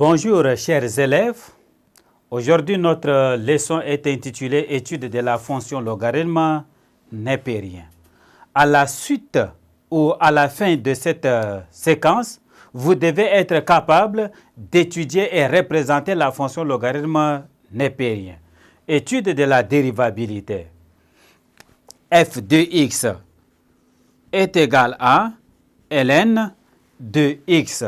Bonjour chers élèves, aujourd'hui notre leçon est intitulée Étude de la fonction logarithme népérien. À la suite ou à la fin de cette séquence, vous devez être capable d'étudier et représenter la fonction logarithme népérien. Étude de la dérivabilité. F de x est égal à ln de x.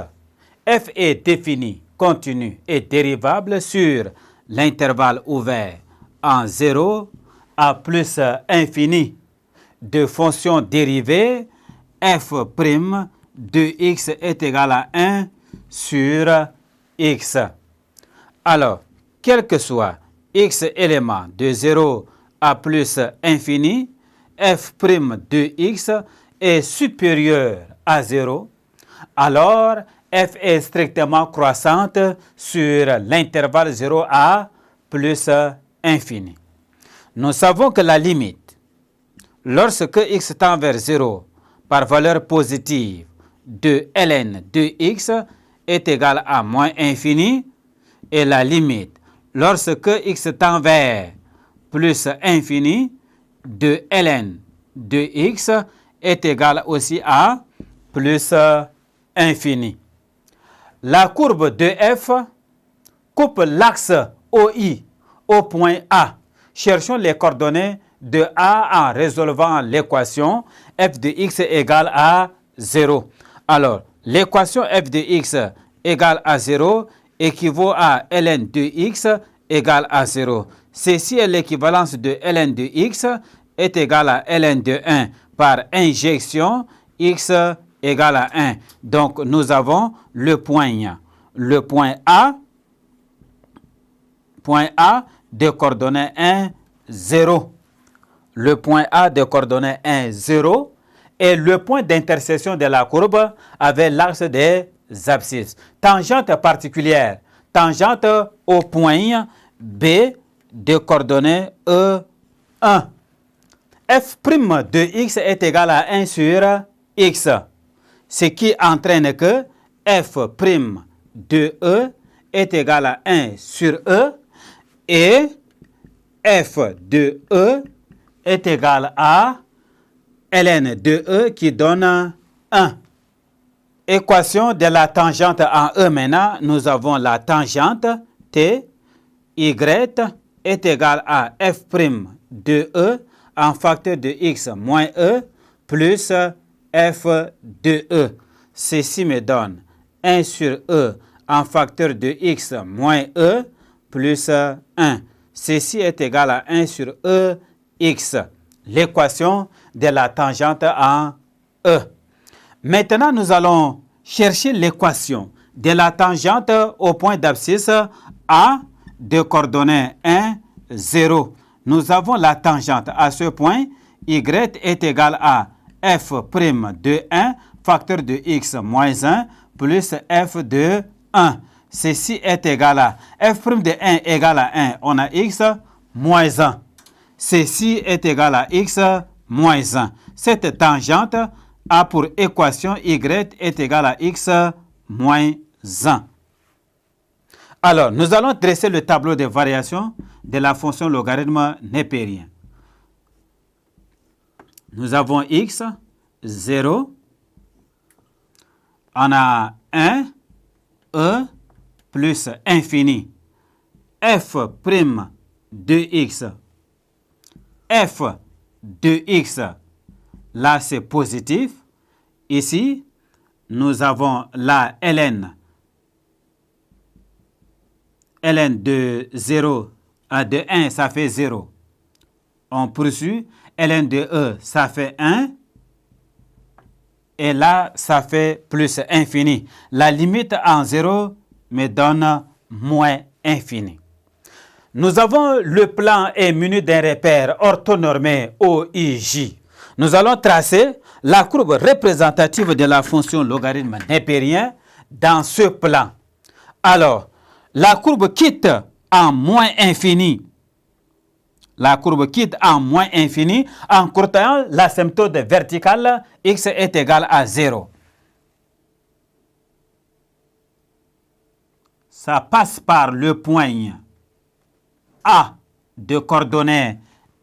F est défini, continu et dérivable sur l'intervalle ouvert en 0 à plus infini de fonction dérivée f' de x est égal à 1 sur x. Alors, quel que soit x élément de 0 à plus infini, f' de x est supérieur à 0, alors f est strictement croissante sur l'intervalle 0 à plus infini. Nous savons que la limite, lorsque x tend vers 0 par valeur positive de ln de x est égale à moins infini, et la limite, lorsque x tend vers plus infini de ln de x est égale aussi à plus infini. La courbe de f coupe l'axe OI au point A. Cherchons les coordonnées de A en résolvant l'équation f de x égale à 0. Alors, l'équation f de x égale à 0 équivaut à ln de x égale à 0. Ceci est l'équivalence de ln de x est égale à ln de 1 par injection x égale à 1. Donc, nous avons le point A de coordonnées 1, 0. Le point A de coordonnées 1, 0 est le point d'intersection de la courbe avec l'axe des abscisses. Tangente particulière, tangente au point B de coordonnées E, 1. F' de x est égal à 1 sur x, ce qui entraîne que f' de E est égal à 1 sur E et f de E est égal à ln de E qui donne 1. Équation de la tangente en E maintenant, nous avons la tangente T, y est égal à f' de E en facteur de x moins E plus f de E. Ceci me donne 1 sur E en facteur de x moins E plus 1. Ceci est égal à 1 sur E x. L'équation de la tangente en E. Maintenant, nous allons chercher l'équation de la tangente au point d'abscisse A de coordonnées 1, 0. Nous avons la tangente à ce point, y est égal à f' de 1, facteur de x moins 1, plus f de 1. Ceci est égal à f' de 1 égale à 1, on a x moins 1. Ceci est égal à x moins 1. Cette tangente a pour équation y est égal à x moins 1. Alors, nous allons dresser le tableau de variation de la fonction logarithme népérien. Nous avons x, 0. On a 1, E, plus infini. F' de x. F de x, là c'est positif. Ici, nous avons la ln. Ln de 0 à de 1, ça fait 0. On poursuit. Ln de E, ça fait 1. Et là, ça fait plus infini. La limite en 0 me donne moins infini. Nous avons le plan est muni d'un repère orthonormé OIJ. Nous allons tracer la courbe représentative de la fonction logarithme népérien dans ce plan. Alors, la courbe quitte en moins infini. La courbe quitte en moins infini en courtant l'asymptote verticale x est égal à 0. ça passe par le point A de coordonnées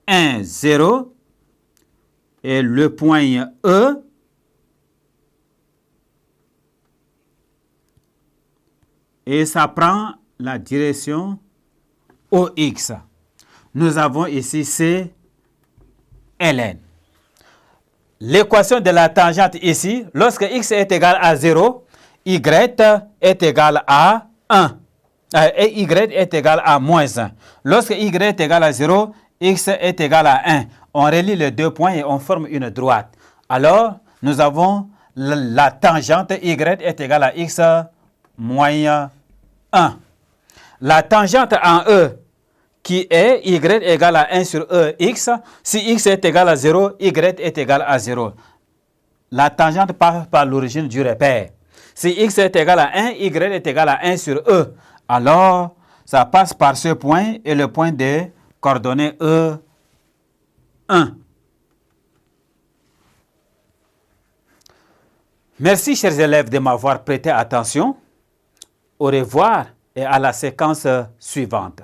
1, 0 et le point E et ça prend la direction OX. Nous avons ici C, ln. L'équation de la tangente ici, lorsque x est égal à 0, y est égal à 1. Et y est égal à moins 1. Lorsque y est égal à 0, x est égal à 1. On relie les deux points et on forme une droite. Alors, nous avons la tangente y est égale à x moins 1. La tangente en E, qui est y égale à 1 sur E, x, si x est égal à 0, y est égal à 0. La tangente passe par l'origine du repère. Si x est égal à 1, y est égal à 1 sur E. Alors, ça passe par ce point et le point des coordonnées E, 1. Merci, chers élèves, de m'avoir prêté attention. Au revoir et à la séquence suivante.